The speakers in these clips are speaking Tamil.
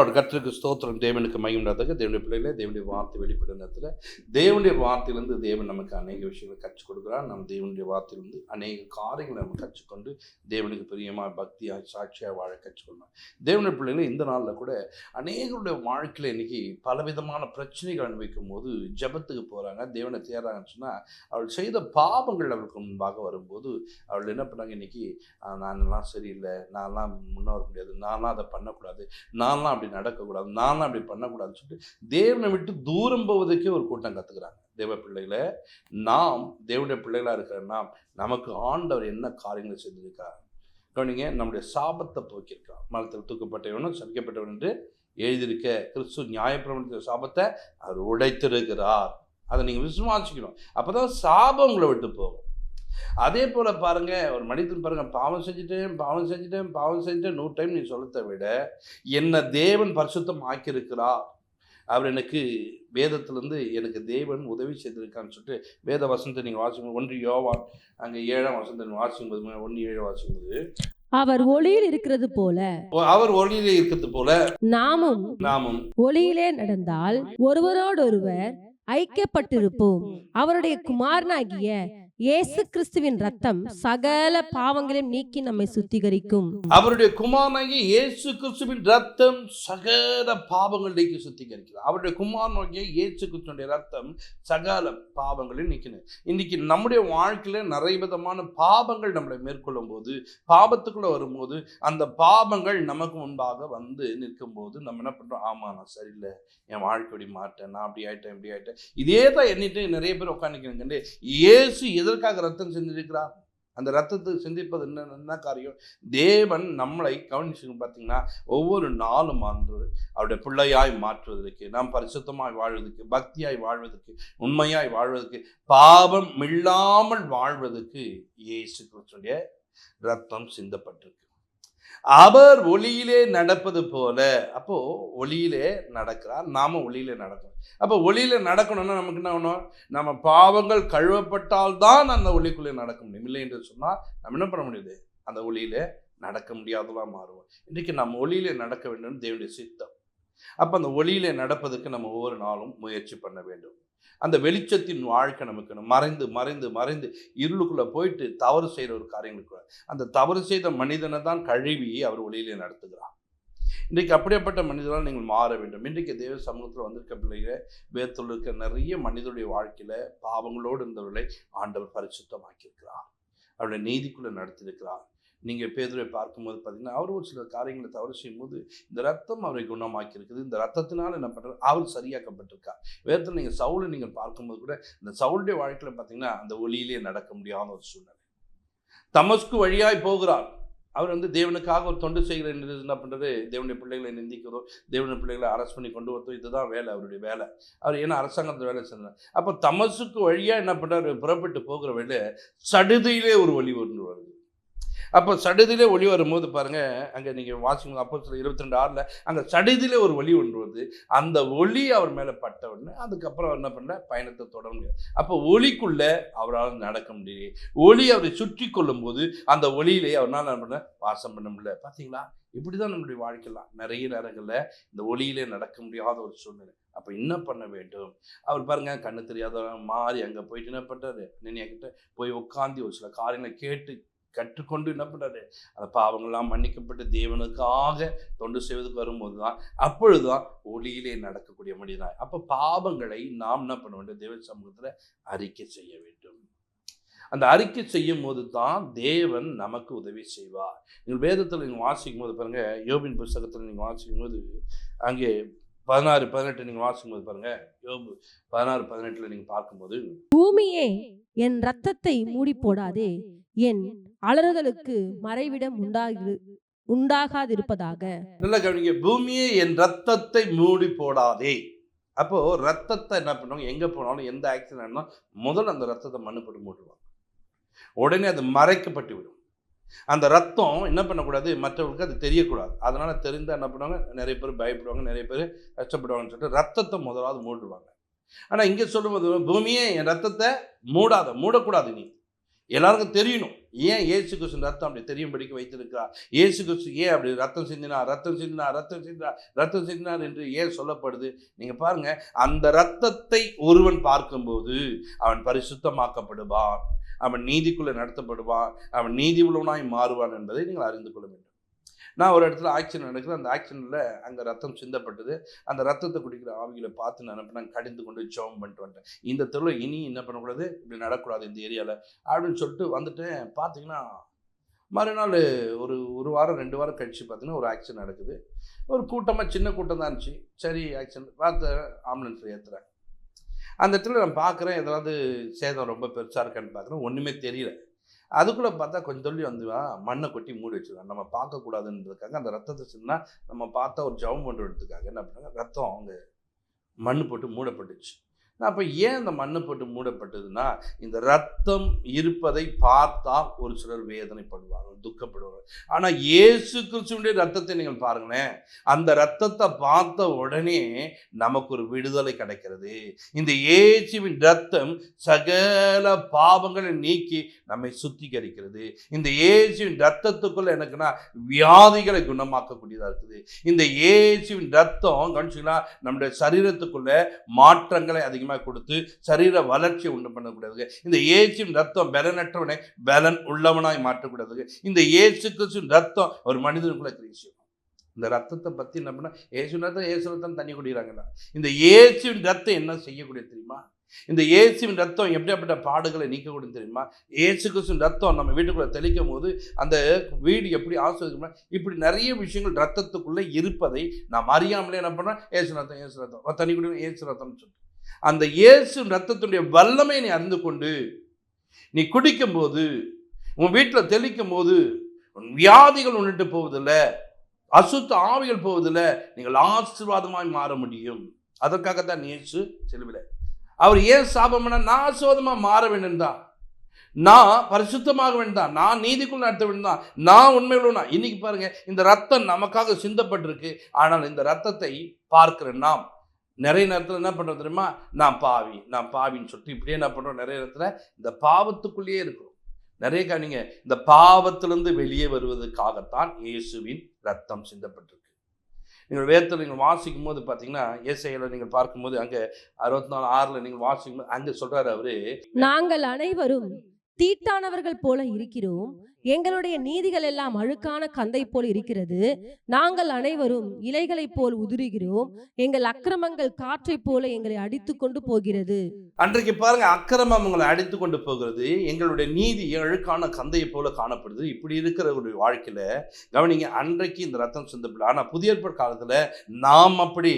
பிரைஸ்லாட் கர்த்தருக்கு ஸ்தோத்திரம். தேவனுக்கு மகிமையாக தேவனுடைய பிள்ளைகளே, தேவனுடைய வார்த்தை வெளிப்படும் நேரத்தில் தேவனுடைய வார்த்தையிலிருந்து தேவன் நமக்கு அநேக விஷயங்களை கற்றுக் கொடுக்குறார். நம்ம தேவனுடைய வார்த்தையிலிருந்து அநேக காரியங்களை நம்ம கற்றுக்கொண்டு தேவனுக்கு பிரியமாக பக்தியாக சாட்சியாக வாழ கற்றுக்கொள்ளலாம். தேவனுடைய பிள்ளைகளே, இந்த நாளில் கூட அநேகருடைய வாழ்க்கையில் இன்றைக்கி பலவிதமான பிரச்சனைகள் அனுபவிக்கும் போது ஜெபத்துக்கு போகிறாங்க, தேவனை தேடுறாங்கன்னு சொன்னால் அவள் செய்த பாவங்கள் அவளுக்கு முன்பாக வரும்போது அவள் என்ன பண்ணாங்க, இன்றைக்கி நான்லாம் சரியில்லை, நான்லாம் முன்னேற முடியாது, நான்லாம் அதை பண்ணக்கூடாது, நான்லாம் அப்படி நடக்கக்கூடாது, நான்லாம் அப்படி பண்ணக்கூடாதுன்னு சொல்லிட்டு தேவனை விட்டு தூரம் போவதற்கே ஒரு கூட்டம் கற்றுக்கிறாங்க. தேவ பிள்ளைகளை, நாம் தேவனுடைய பிள்ளைகளாக இருக்கிற நமக்கு ஆண்டவர் என்ன காரியங்களை செஞ்சிருக்கார் கவனிங்க. நம்முடைய சாபத்தை போக்கியிருக்கார். மரத்தில் தூக்கப்பட்டவனும் சபிக்கப்பட்டவன் என்று எழுதியிருக்க கிறிஸ்து நியாயப்பிரமாணத்தின் சாபத்தை அவர் உடைத்திருக்கிறார். அதை நீங்கள் விசுவாசிக்கணும். அப்போ தான் சாபம் உங்களை விட்டு போகும். அதே போல் பாருங்கள், ஒரு மனிதன் பாருங்கள், பாவம் செஞ்சுட்டேன் 100 டைம் நீ சொல்லத்தை விட என்னை தேவன் பரிசுத்தம் ஆக்கியிருக்கிறார், அவர் எனக்கு வேதத்திலேருந்து எனக்கு தேவன் உதவி செய்திருக்கான்னு சொல்லிட்டு வேத வசனத்தை நீங்கள் வாசிக்கும்போது 1 யோவான் அங்கே 7ஆம் வசனத்தை வாசிக்கும்போது 1:7 வாசிக்கும்போது, அவர் ஒளியில் இருக்கிறது போல நாமும் ஒளியிலே நடந்தால் ஒருவரோடொருவர் ஐக்கியப்பட்டிருப்போம். அவருடைய குமாரனாகிய இயேசு கிறிஸ்துவின் ரத்தம் சகல பாவங்களையும் நீக்கி நம்மை சுத்திகரிக்கும். அவருடைய குமாரனாகிய இயேசு கிறிஸ்துவின் ரத்தம் சகல பாவங்கள் நீக்கி சுத்திகரிக்கிறார். அவருடைய குமாரனாகிய இயேசு கிறிஸ்துவின் ரத்தம் சகல பாவங்களையும் நீக்கினார். இன்னைக்கு நம்முடைய வாழ்க்கையில நிறைய விதமான பாவங்கள் நம்மளை மேற்கொள்ளும் போது, பாவத்துக்குள்ள வரும்போது, அந்த பாவங்கள் நமக்கு முன்பாக வந்து நிற்கும் போது நம்ம என்ன பண்றோம், ஆமா நான் சரியில்லை, என் வாழ்க்கை மாட்டேன், நான் அப்படி ஆயிட்டேன் இப்படி ஆயிட்டேன், இதே தான் எண்ணிட்டு நிறைய பேர் உட்காந்துக்கிறேன். இயேசு எதற்காக ரத்தம் சிந்திருக்கிறார்? அந்த ரத்தத்தை சிந்திப்பது என்ன காரியம்? தேவன் நம்மளை கவனிச்சு பார்த்தீங்கன்னா ஒவ்வொரு நாளும் அவருடைய பிள்ளையாய் மாற்றுவதற்கு, நாம் பரிசுத்தமாய் வாழ்வதற்கு, பக்தியாய் வாழ்வதற்கு, உண்மையாய் வாழ்வதற்கு, பாவம் இல்லாமல் வாழ்வதற்கு இயேசு கிறிஸ்துவின் ரத்தம் சிந்தப்பட்டிருக்கு. அவர் ஒளியிலே நடப்பது போல, அப்போ ஒளியிலே நடக்கிறார், நாம ஒளியிலே நடக்கணும். அப்போ ஒளியில நடக்கணும்னா நமக்கு என்ன வேணும்? நம்ம பாவங்கள் கழுவப்பட்டால்தான் அந்த ஒளிக்குள்ளே நடக்க முடியும். இல்லை என்று சொன்னால் நம்ம என்ன பண்ண முடியுது? அந்த ஒளியிலே நடக்க முடியாதெல்லாம் மாறுவோம். இன்றைக்கு நம்ம ஒளியிலே நடக்க வேண்டும், தேவனுடைய சித்தம். அப்போ அந்த ஒளியிலே நடப்பதற்கு நம்ம ஒவ்வொரு நாளும் முயற்சி பண்ண வேண்டும். அந்த வெளிச்சத்தின் வாழ்க்கை நமக்கு மறைந்து மறைந்து மறைந்து இருளுக்குள்ளே போயிட்டு தவறு செய்கிற ஒரு காரியங்களுக்கு, அந்த தவறு செய்த மனிதனை தான் கழுவி அவர் ஒளியிலே நடத்துகிறார். இன்றைக்கு அப்படிப்பட்ட மனிதனால் நீங்கள் மாற வேண்டும். இன்றைக்கு தேவ சமூகத்தில் வந்திருக்க பிள்ளைகளை, வேதத்தில் இருக்க நிறைய மனிதனுடைய வாழ்க்கையில் பாவங்களோடு இருந்தவர்களை ஆண்டவர் பரிசுத்தமாக்கியிருக்கிறார், அவருடைய நீதிக்குள்ளே நடத்தியிருக்கிறார். நீங்கள் பேதுரை பார்க்கும்போது பார்த்தீங்கன்னா, அவர் ஒரு சில காரியங்களை தவறு செய்யும்போது இந்த ரத்தம் அவரை குணமாக்கி இருக்குது. இந்த ரத்தத்தினால் என்ன பண்ணுறது, அவர் சரியாக்கப்பட்டிருக்கார். வேதத்தில் நீங்கள் சவுலை நீங்கள் பார்க்கும்போது கூட இந்த சவுளுடைய வாழ்க்கையில் பார்த்தீங்கன்னா அந்த ஒளியிலே நடக்க முடியாத ஒரு சூழ்நிலை. தமஸ்கு வழியாய் போகிறார். அவர் தேவனுக்காக ஒரு தொண்டு செய்கிற என்ன பண்ணுறது, தேவனுடைய பிள்ளைகளை நிந்திக்கிறதோ, தேவனுடைய பிள்ளைகளை அரெஸ்ட் பண்ணி கொண்டு வரதோ, இதுதான் வேலை, அவருடைய வேலை. அவர் ஏன்னா அரசாங்கத்தில் வேலை செய்யணும். அப்போ தமஸ்கு வழியாக என்ன பண்ணுறாரு, புறப்பட்டு போகிற வேலை சடுதியிலே ஒரு ஒளி ஒன்று வருது. அப்போ சடுதியிலே ஒளி வரும்போது பாருங்கள், அங்கே நீங்கள் வாசிக்கும் அப்போஸ்தலர் 22:6 அங்கே சடுதியிலே ஒரு ஒளி ஒன்று வருது. அந்த ஒளி அவர் மேலே பட்ட உடனே அதுக்கப்புறம் என்ன பண்ணல, பயணத்தை தொடர முடியாது. அப்போ ஒளிக்குள்ளே அவரால் நடக்க முடியல. ஒளி அவரை சுற்றி கொள்ளும் போது அந்த ஒளியிலே அவரால் என்ன பண்ண, வாசம் பண்ண முடியல. பார்த்தீங்களா, இப்படி தான் நம்மளுடைய வாழ்க்கைலாம் நிறைய நேரங்களில் இந்த ஒளியிலே நடக்க முடியாத ஒரு சூழ்நிலை. அப்போ என்ன பண்ண வேண்டும்? அவர் பாருங்க, கண்ணு தெரியாத மாறி அங்கே போயிட்டு என்ன பண்ணுறாரு, நினைக்கிட்ட போய் உட்காந்து ஒரு சில காரியங்களை கேட்டு கற்றுக்கொண்டு என்ன பண்ணுறாரு, அந்த பாவங்கள்லாம் மன்னிக்கப்பட்டு தேவனுக்காக தொண்டு செய்வதற்கு வரும்போது தான், அப்பொழுதுதான் ஒளியிலே நடக்கக்கூடிய மனிதனாய். அப்போ பாவங்களை நாம் என்ன பண்ண வேண்டும், தேவ சமூகத்தில் அறிக்கை செய்ய வேண்டும். அந்த அறிக்கை செய்யும் போது தான் தேவன் நமக்கு உதவி செய்வார். நீங்கள் வேதத்தில் நீங்கள் வாசிக்கும் போது பாருங்க, யோபின் புஸ்தகத்தில் நீங்கள் வாசிக்கும் போது அங்கே 16-18 நீங்கள் வாசிக்கும்போது பாருங்க, யோபு 16-18 நீங்கள் பார்க்கும்போது, பூமியே என் ரத்தத்தை மூடி போடாதே, என் அலறுதலுக்கு மறைவிடம் உண்டாகாதிருப்பதாக. நல்ல கவனிங்க, பூமியே என் ரத்தத்தை மூடி போடாதே. அப்போ ரத்தத்தை என்ன பண்ணுவாங்க, எங்க போனாலும் எந்த ஆக்சிடென்ட்னா முதல்ல அந்த ரத்தத்தை மண்ணு போட்டு மூடுவாங்க, உடனே அது மறைக்கப்பட்டு விடும். அந்த ரத்தம் என்ன பண்ணக்கூடாது, மற்றவர்களுக்கு அது தெரியக்கூடாது. அதனால தெரிந்தால் என்ன பண்ணுவாங்க, நிறைய பேர் பயப்படுவாங்க, நிறைய பேர் கஷ்டப்படுவாங்கன்னு சொல்லிட்டு ரத்தத்தை முதலாவது மூடுவாங்க. ஆனால் இங்கே சொல்லும்போது, பூமியே என் ரத்தத்தை மூடக்கூடாது நீ, எல்லாருக்கும் தெரியணும். ஏன் இயேசு கிறிஸ்து ரத்தம் அப்படி தெரியும்படிக்கு வைத்திருக்கிறார், இயேசு கிறிஸ்து ஏன் அப்படி ரத்தம் சிந்தினார் என்று ஏன் சொல்லப்படுது? நீங்க பாருங்க, அந்த ரத்தத்தை ஒருவன் பார்க்கும்போது அவன் பரிசுத்தமாக்கப்படுவான், அவன் நீதிக்குள்ள நடத்தப்படுவான், அவன் நீதி உள்ளவனாய் மாறுவான் என்பதை நீங்கள் அறிந்து கொள்ள வேண்டும். நான் ஒரு இடத்துல ஆக்சிடென்ட் நடக்குது, அந்த ஆக்சிடென்ட்ல அங்கே ரத்தம் சிந்தப்பட்டது. அந்த ரத்தத்தை குடிக்கிற ஆவிகளை பார்த்து நான் கடிந்து கொண்டு ஜெபம் பண்ணிட்டு வந்துட்டேன். இந்த தெருவில் இனி என்ன பண்ணக்கூடாது, இப்படி நடக்கூடாது இந்த ஏரியாவில் அப்படின்னு சொல்லிட்டு வந்துட்டேன். பார்த்தீங்கன்னா மறுநாள் ஒரு வாரம் 2 வாரம் கழிச்சு பார்த்தீங்கன்னா ஒரு ஆக்சிடென்ட் நடக்குது. ஒரு கூட்டமாக, சின்ன கூட்டம் தான் இருந்துச்சு. சரி, ஆக்சிடென்ட் பார்த்து ஆம்புலன்ஸில் ஏற்றுறேன். அந்த இடத்துல நான் பார்க்குறேன், ஏதாவது சேதம் ரொம்ப பெருசாக இருக்கான்னு பார்க்குறேன், ஒன்றுமே தெரியல. அதுக்குள்ளே பார்த்தா கொஞ்சம் சொல்லி மண்ணை கொட்டி மூடி வச்சுருக்காங்க. நம்ம பார்க்கக்கூடாதுன்றதுக்காக அந்த ரத்தத்தை சின்னா நம்ம பார்த்தா ஒரு ஜெபம் பண்ணுறதுக்காக என்ன பண்ணாங்க, ரத்தம் அவங்க மண் போட்டு மூடப்பட்டுச்சு. அப்போ ஏன் இந்த மண்ணு போட்டு மூடப்பட்டதுன்னா, இந்த ரத்தம் இருப்பதை பார்த்தா ஒரு சிலர் வேதனைப்படுவாங்க, துக்கப்படுவாங்க. ஆனால் இயேசு கிறிஸ்துவினுடைய ரத்தத்தை நீங்கள் பாருங்களேன், அந்த ரத்தத்தை பார்த்த உடனே நமக்கு ஒரு விடுதலை கிடைக்கிறது. இந்த இயேசுவின் ரத்தம் சகல பாவங்களை நீக்கி நம்மை சுத்திகரிக்கிறது. இந்த இயேசுவின் ரத்தத்துக்குள்ள எனக்குன்னா வியாதிகளை குணமாக்கக்கூடியதாக இருக்குது. இந்த இயேசுவின் ரத்தம் கவனிச்சிங்கன்னா நம்முடைய சரீரத்துக்குள்ள மாற்றங்களை அதிகமாக கொடுத்து சரீர வளர்ச்சியை உண்டு பண்ணக்கூடாது. இந்த இயேசுவின் ரத்தம் பலனற்றவனை பலன் உள்ளவனாய் மாற்றக்கூடாது. இந்த இயேசு கிறிஸ்துவின் ரத்தம் ஒரு மனிதனுக்குள்ள கிரீசியம். இந்த ரத்தத்தை பத்தி என்ன பண்ணா, இயேசு ரத்தம் தண்ணி குடிக்கிறாங்களா? இந்த இயேசுவின் ரத்தம் என்ன செய்யக்கூடிய தெரியுமா? இந்த இயேசுவின் ரத்தம் எப்படியாப்பட்ட பாடுகளை நீக்கக்கூடிய தெரியுமா? இயேசு கிறிஸ்துவின் ரத்தம் நம்ம வீட்டுக்குள்ள தெளிக்கும் போது அந்த வீடு எப்படி ஆஸ்வதிக்குமா? இப்படி நிறைய விஷயங்கள் ரத்தத்துக்குள்ள இருப்பதை நாம் அறியாமலே என்ன பண்ணோம், இயேசு ரத்தம் தண்ணி குடிக்கணும், இயேசு ரத்தம்னு சொல்லி அந்த இயேசு ரத்தத்துடைய வல்லமை நீ அறிந்து கொண்டு நீ குடிக்கும் போது, உன் வீட்டில் தெளிக்கும் போது வியாதிகள் உன்னிட்டு போவதில்லை, அசுத்த ஆவிகள் போவதில்லை, நீங்கள் ஆசீர்வாதமாய் மாற முடியும். அதற்காகத்தான் இயேசு சிலுவையில் அவர் ஏன் சாபம் பண்ண, நான் ஆசீர்வாதமாக மாற வேண்டும் தான், நான் பரிசுத்தமாக வேண்டாம், நான் நீதிக்குள் நடத்த வேண்டும் தான், நான் உண்மையுள்ள. இன்னைக்கு பாருங்க, இந்த ரத்தம் நமக்காக சிந்தப்பட்டிருக்கு. ஆனால் இந்த ரத்தத்தை பார்க்கிற நாம் நிறைய நேரத்தில் என்ன பண்ணுறோம் தெரியுமா, நான் பாவின்னு சொல்லிட்டு இப்படியே என்ன பண்ணுறோம், நிறைய நேரத்தில் இந்த பாவத்துக்குள்ளேயே இருக்கிறோம். நிறைய காணிங்க, இந்த பாவத்திலிருந்து வெளியே வருவதற்காகத்தான் இயேசுவின் ரத்தம் சிந்தப்பட்டிருக்கு. நீங்கள் வேதத்தில் நீங்கள் வாசிக்கும் போது பார்த்தீங்கன்னா, ஏசாயாவில் நீங்கள் பார்க்கும்போது அங்கே 64:6 நீங்கள் வாசிக்கும் போது அங்கே சொல்கிறார் அவரு, நாங்கள் அனைவரும் தீட்டானவர்கள் போல இருக்கிறோம், எங்களுடைய நீதிகள் எல்லாம் அழுக்கான கந்தை போல் இருக்கிறது, நாங்கள் அனைவரும் இலைகளை போல் உதிருகிறோம், எங்கள் அக்கிரமங்கள் காற்றை போல எங்களை அடித்து கொண்டு போகிறது. அன்றைக்கு பாருங்க, அக்கிரமம் உங்களை அடித்து கொண்டு போகிறது, எங்களுடைய நீதி அழுக்கான கந்தையை போல காணப்படுது. இப்படி இருக்கிற ஒரு வாழ்க்கையில கவனிங்க, அன்றைக்கு இந்த ரத்தம் சிந்தப்படல. ஆனா புதிய ஏற்பாடு காலத்துல நாம் அப்படி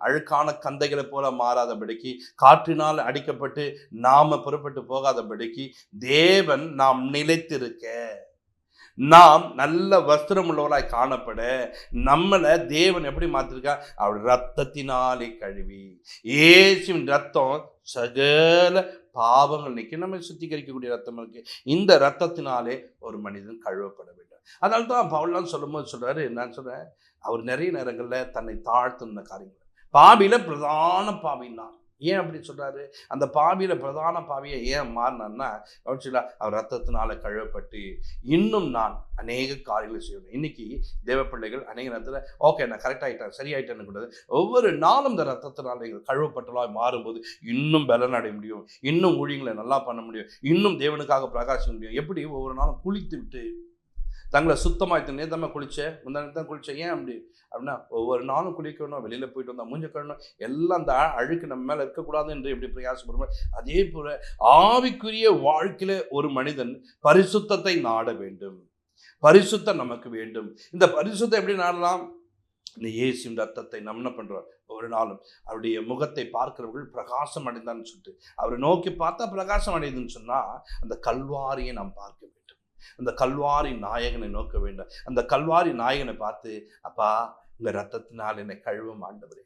அழுக்கான கந்தைகளை போல மாறாதபடிக்கு, காற்றினால் அடிக்கப்பட்டு நாம புறப்பட்டு போகாதபடிக்கு தேவன் நாம் நிலைத்திருக்க, நாம் நல்ல வஸ்திரம் உள்ளவராய் காணப்பட நம்மளை தேவன் எப்படி மாத்திருக்கா, அவள் ரத்தத்தினாலே கழுவி, இயேசுவின் ரத்தம் சகல பாவங்கள் நீக்கி நம்ம சுத்திகரிக்கக்கூடிய ரத்தம் இருக்கு. இந்த ரத்தத்தினாலே ஒரு மனிதன் கழுவப்பட வேண்டும். அதனால தான் பவுல்லாம் சொல்லும் போது சொல்றாரு, நான் சொல்றேன், அவர் நிறைய நேரங்களில் தன்னை தாழ்த்துன காரியங்கள், பாவியில பிரதான பாவின்னா ஏன் அப்படி சொல்றாரு, அந்த பாவியில பிரதான பாவியை ஏன் மாறினான்னா, அவர் ரத்தத்தினால கழுவப்பட்டு இன்னும் நான் அநேக காரியங்களை செய்யணும். இன்னைக்கு தேவ பிள்ளைகள் அநேக நேரத்தில் ஓகே நான் கரெக்ட் ஆகிட்டேன், சரியாயிட்டேன்னு கூடாது, ஒவ்வொரு நாளும் இந்த ரத்தத்தினால நீங்கள் கழுவப்பட்டலாக மாறும்போது இன்னும் பலன் அடைய முடியும், இன்னும் ஊழியங்களை நல்லா பண்ண முடியும், இன்னும் தேவனுக்காக பிரகாசிக்க முடியும். எப்படி ஒவ்வொரு நாளும் குளித்து விட்டு தங்களை சுத்தமாக நேத்தமாக குளித்தேன், முந்தானத்தான் குளித்தேன், ஏன் அப்படி அப்படின்னா ஒவ்வொரு நாளும் குளிக்கணும், வெளியில் போயிட்டு வந்தால் மூஞ்ச கழணும், எல்லாம் அந்த அழுக்கு நம்ம மேலே இருக்கக்கூடாது என்று எப்படி பிரயாசப்படுறோம், அதே போல் ஆவிக்குரிய வாழ்க்கையில் ஒரு மனிதன் பரிசுத்தத்தை நாட வேண்டும். பரிசுத்தம் நமக்கு வேண்டும். இந்த பரிசுத்தம் எப்படி நாடலாம், இந்த இயேசுவின் ரத்தத்தை நம்ம என்ன பண்ணுறோம், ஒரு நாளும் அவருடைய முகத்தை பார்க்கிறவர்கள் பிரகாசம் அடைந்தான்னு சொல்லிட்டு அவரை நோக்கி பார்த்தா பிரகாசம் அடையுதுன்னு சொன்னால் அந்த கல்வாரியை நாம் பார்க்க வேண்டும். அந்த கல்வாரி நாயகனை நோக்க வேண்டும். அந்த கல்வாரி நாயகனை பார்த்து, அப்பா இந்த ரத்தத்தினால் என்னை கழுவும் ஆண்டவரே,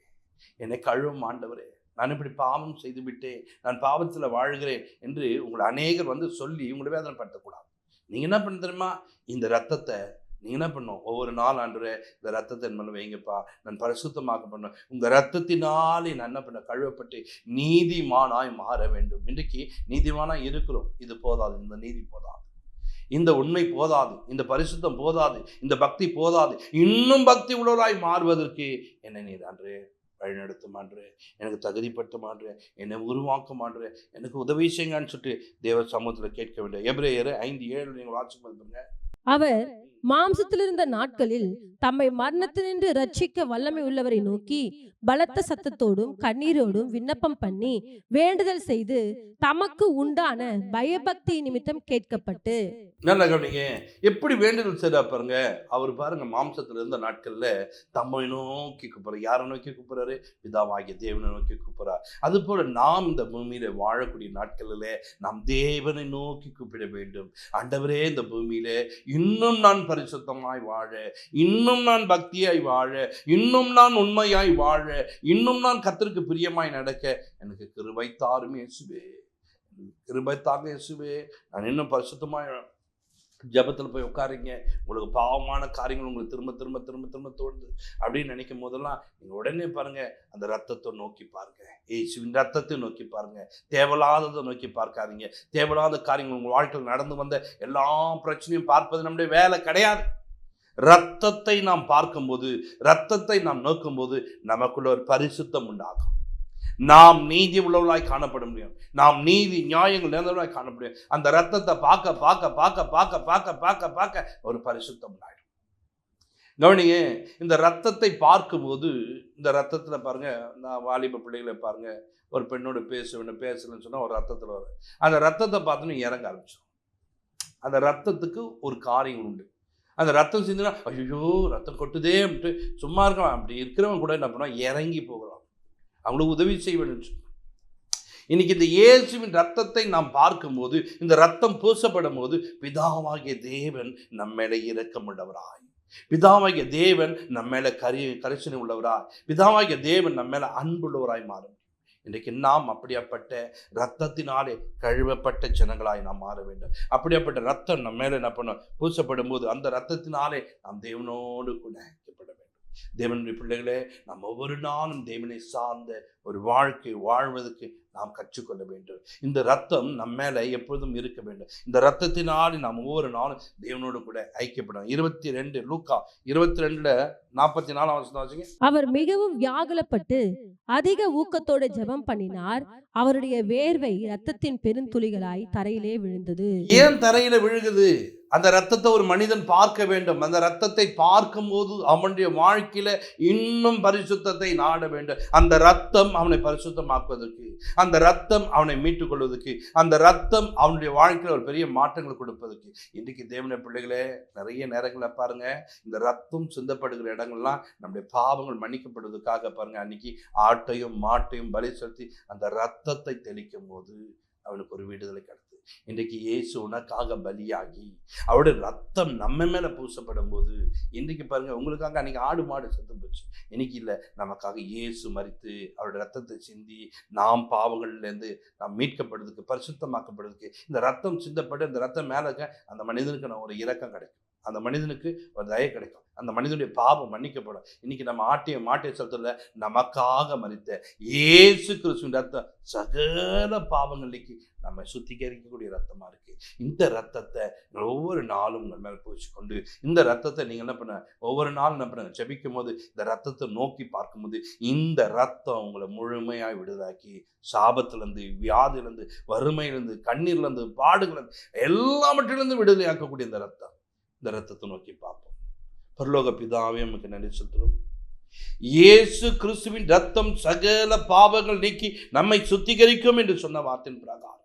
என்னை கழுவும் ஆண்டவரே, நான் இப்படி பாவம் செய்து விட்டேன், நான் பாவத்தில் வாழ்கிறேன் என்று உங்களை அநேகர் வந்து சொல்லி உங்களை வேதனைப்படுத்தக்கூடாது. நீங்கள் என்ன பண்ண தெரியுமா, இந்த ரத்தத்தை நீ என்ன பண்ணும்? ஒவ்வொரு நாள் ஆண்டவரே இந்த ரத்தத்தை என் மேல வைங்கப்பா, நான் பரிசுத்தமாக பண்ண உங்க ரத்தத்தினாலே நான் என்ன பண்ண கழுவப்பட்டு நீதிமானாய் மாற வேண்டும். இன்றைக்கு நீதிமானாய் இருக்கிறோம். இது போதாது, இந்த நீதி போதாது, இந்த உண்மை போதாது, இந்த பரிசுத்தம் போதாது, இந்த பக்தி போதாது. இன்னும் பக்தி உள்ளவராய் மாறுவதற்கு என்னை நீர் ஆண்டவரே வழிநடத்த மாட்ரு, எனக்கு தகுதிப்பட்ட மாட்ரு, என்னை உருவாக்க மாட்ரு, எனக்கு உதவி செய்யுங்கன்னு சொல்லிட்டு தேவ சமூகத்தில் கேட்க வேண்டும். எபிரேயர் 5:7 நீங்கள் வாசிக்க. அவர் மாம்சத்திலிருந்த நாட்களில் தம்மை மரணத்தினின்று ரட்சிக்க வல்லமை உள்ளவரை நோக்கி பலத்த சத்தத்தோடும் கண்ணீரோடும் விண்ணப்பம் பண்ணி வேண்டுதல் செய்து தமக்கு உண்டான பயபக்தி நிமித்தம் கேட்கப்பட்டு. நல்லா கவனிங்க, எப்படி வேண்டுதல் செய்யறா பாருங்க. அவர் பாருங்க மாம்சத்துல இருந்த நாட்கள்ல தம்மை நோக்கி கூப்பிடுறாரு. யாரை நோக்கி கூப்பிடுறாரு? பிதாவாகிய தேவனை நோக்கி கூப்பிடுறார். அது போல நாம் இந்த பூமியில வாழக்கூடிய நாட்களில நாம் தேவனை நோக்கி கூப்பிட வேண்டும். ஆண்டவரே, இந்த பூமியில இன்னும் நான் பரிசுத்தமாய் வாழ, இன்னும் நான் பக்தியாய் வாழ, இன்னும் நான் உண்மையாய் வாழ, இன்னும் நான் கர்த்தருக்கு பிரியமாய் நடக்க எனக்கு கிருபை தாரும் இயேசுவே, கிருபை தாங்க இயேசுவே. நான் இன்னும் பரிசுத்தமாய் ஜபத்தில் போய் உட்காருங்க. உங்களுக்கு பாவமான காரியங்கள் உங்களுக்கு திரும்ப திரும்ப திரும்ப திரும்ப தோணுது அப்படின்னு நினைக்கும் போதெல்லாம் நீங்கள் உடனே பாருங்க, அந்த ரத்தத்தை நோக்கி பாருங்க, இயேசுவின் ரத்தத்தை நோக்கி பாருங்க. தேவையில்லாததை நோக்கி பார்க்காதீங்க. தேவையில்லாத காரியங்கள் உங்கள் வாழ்க்கையில் நடந்து வந்த எல்லா பிரச்சனையும் பார்ப்பது நம்முடைய வேலை கிடையாது. ரத்தத்தை நாம் பார்க்கும்போது, ரத்தத்தை நாம் நோக்கும்போது நமக்குள்ள ஒரு பரிசுத்தம் உண்டாகும். நாம் நீதி உள்ளவர்களாய் காணப்பட முடியும். நாம் நீதி நியாயங்கள் நிறைந்தவர்களாய் காணப்பட முடியும். அந்த ரத்தத்தை பார்க்க பார்க்க பார்க்க பார்க்க பார்க்க பார்க்க பார்க்க ஒரு பரிசுத்தம் உண்டாயிடும். கவனிங்க, இந்த ரத்தத்தை பார்க்கும்போது, இந்த ரத்தத்தில் பாருங்க, நான் வாலிப பிள்ளைகளை பாருங்க, ஒரு பெண்ணோடு பேசலன்னு சொன்னால் ஒரு ரத்தத்தில் வரும். அந்த ரத்தத்தை பார்த்துன்னு இறங்க ஆரம்பிச்சோம். அந்த ரத்தத்துக்கு ஒரு காரியம் உண்டு. அந்த ரத்தம் செஞ்சுன்னா ஐயோ ரத்தம் கொட்டுதே அப்படின்ட்டு சும்மா இருக்கலாம். அப்படி இருக்கிறவங்க கூட என்ன பண்ணுவான்? இறங்கி போகலாம், அவங்களுக்கு உதவி செய்வேன்னு. இன்னைக்கு இந்த இயேசுவின் ரத்தத்தை நாம் பார்க்கும்போது, இந்த ரத்தம் பூசப்படும் போது பிதாவாகிய தேவன் நம்மேல இரக்கம் உள்ளவராய், பிதாவாகிய தேவன் நம்மேல கரிசனை உள்ளவராய், பிதாவாகிய தேவன் நம்மேல அன்புள்ளவராய் மாறும். இன்றைக்கு நாம் அப்படியாப்பட்ட ரத்தத்தினாலே கழுவப்பட்ட ஜனங்களாய் நாம் மாற வேண்டும். அப்படியாப்பட்ட ரத்தம் நம்ம மேலே என்ன பண்ண பூசப்படும் போது அந்த ரத்தத்தினாலே நாம் தேவனோடு கூட ஐக்கியப்பட வேண்டும். தேவனுடைய பிள்ளைகளே, நாம் ஒவ்வொரு நாளும் தேவனை சார்ந்த ஒரு வாழ்க்கை வாழ்வதற்கு நாம் கற்றுக்கொள்ள வேண்டும். இந்த ரத்தம் நம்ம மேல எப்பொழுதும் இருக்க வேண்டும். இந்த ரத்தத்தினாலே நாம் ஒவ்வொரு நாளும் தேவனோடு கூட ஐக்கியப்படும். 22 லூக்கா 22:44 அவர் மிகவும் வியாகுலப்பட்டு அதிக ஊக்கத்தோட ஜெபம் பண்ணினார். அவருடைய வேர்வை ரத்தத்தின் பெருந்துளிகளாய் தரையிலே விழுந்தது. ஏன் தரையில விழுகுது? அந்த ரத்தத்தை ஒரு மனிதன் பார்க்க வேண்டும். அந்த ரத்தத்தை பார்க்கும் போது அவனுடைய வாழ்க்கையில இன்னும் பரிசுத்தத்தை நாட வேண்டும். அந்த ரத்தம் அவனை பரிசுத்தமாக்குவதற்கு, அந்த ரத்தம் அவனை மீட்டுக் கொள்வதற்கு, அந்த ரத்தம் அவனுடைய வாழ்க்கையில் ஒரு பெரிய மாற்றங்கள் கொடுப்பதற்கு. இன்றைக்கு தேவனுடைய பிள்ளைகளே, நிறைய நேரங்களை பாருங்க, இந்த ரத்தம் சிந்தப்படுகிற இடங்கள்லாம் நம்முடைய பாவங்கள் மன்னிக்கப்படுவதற்காக பாருங்க, அன்னைக்கு ஆட்டையும் மாட்டையும் பலி செலுத்தி அந்த ரத்தத்தை தெளிக்கும் போது அவனுக்கு ஒரு விடுதலை கிடைத்தது. இன்றைக்கு இயேசு உனக்காக பலியாகி அவருடைய ரத்தம் நம்ம மேல பூசப்படும் போது, இன்றைக்கு பாருங்க, உங்களுக்காக அன்னைக்கு ஆடு மாடு செத்து போச்சு, இன்னைக்கு இல்லை, நமக்காக இயேசு மரித்து அவருடைய ரத்தத்தை சிந்தி நாம் பாவங்கள்லேருந்து நாம் மீட்கப்படுறதுக்கு, பரிசுத்தமாக்கப்படுறதுக்கு இந்த ரத்தம் சிந்தப்பட்டு அந்த ரத்தம் மேலே இருக்க அந்த மனிதனுக்கு நான் ஒரு இரக்கம் கிடைக்கும், அந்த மனிதனுக்கு ஒரு தயை கிடைக்கும், அந்த மனிதனுடைய பாவம் மன்னிக்கப்படும். இன்னைக்கு நம்ம மாட்டை செலுத்தல, நமக்காக மரித்த இயேசு கிறிஸ்துவின் ரத்தம் சகல பாவங்களுக்கு நம்ம சுத்திகரிக்கக்கூடிய ரத்தமா இருக்கு. இந்த ரத்தத்தை ஒவ்வொரு நாளும் உங்கள் மேல பூசிக்கொண்டு, இந்த ரத்தத்தை நீங்க என்ன பண்ண, ஒவ்வொரு நாளும் என்ன பண்ண, ஜெபிக்கும் போது இந்த ரத்தத்தை நோக்கி பார்க்கும்போது இந்த ரத்தம் உங்களை முழுமையாய் விடுதாக்கி சாபத்திலிருந்து, வியாதியிலிருந்து, வறுமையிலிருந்து, கண்ணீர்லேருந்து, பாடுகளிலிருந்து, எல்லாவற்றிலிருந்து விடுதலையாக்கக்கூடிய இந்த ரத்தம், இந்த ரத்தத்தை நோக்கி பார்ப்போம். பரலோக பிதாவே, நமக்கு நன்றி செலுத்துகிறோம். இயேசு கிறிஸ்துவின் ரத்தம் சகல பாவங்கள் நீக்கி நம்மை சுத்திகரிக்கும் என்று சொன்ன வார்த்தையின் பிரகாரம்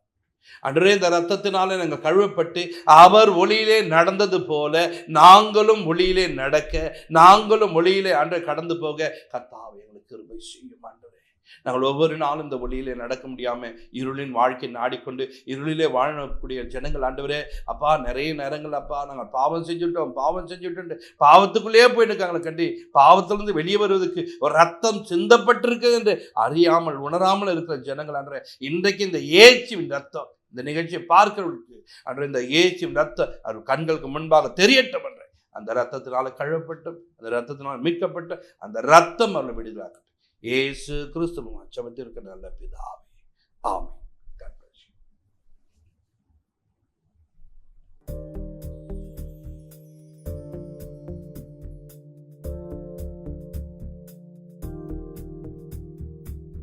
அன்றே இந்த ரத்தத்தினாலே நாங்கள் கழுவப்பட்டு அவர் ஒளியிலே நடந்தது போல நாங்களும் ஒளியிலே நடக்க, நாங்களும் ஒளியிலே அன்று கடந்து போக கர்த்தாவே எங்களுக்கு கிருபை செய்யும். ஆண்டவரே, நாங்கள் ஒவ்வொரு நாளும் இந்த ஒளியிலே நடக்க முடியாம இருளின் வாழ்க்கை நாடிக்கொண்டு இருளிலே வாழக்கூடிய ஜனங்கள், ஆண்டவரே அப்பா, நிறைய நேரங்கள் அப்பா நாங்கள் பாவம் செஞ்சுட்டோம் பாவத்துக்குள்ளேயே போயிட்டு கண்டி பாவத்திலிருந்து வெளியே வருவதற்கு ஒரு ரத்தம் சிந்தப்பட்டிருக்கு என்று அறியாமல் உணராமல் இருக்கிற ஜனங்கள், ஆண்டவரே இன்றைக்கு இந்த இயேசுவின் ரத்தம் இந்த நிகழ்ச்சியை பார்க்கிறவர்களுக்கு அன்று இந்த இயேசுவின் ரத்தம் அவர் கண்களுக்கு முன்பாக தெரியட்டும் என்று அந்த ரத்தத்தினால கழுவப்பட்டும் அந்த ரத்தத்தினால் மீட்கப்பட்ட அந்த ரத்தம் அவர்களை விடுதலாக்கட்டும். இயேசு கிறிஸ்துவின் ஜெபத்தில் இருக்கிற நல்ல பிதாவே.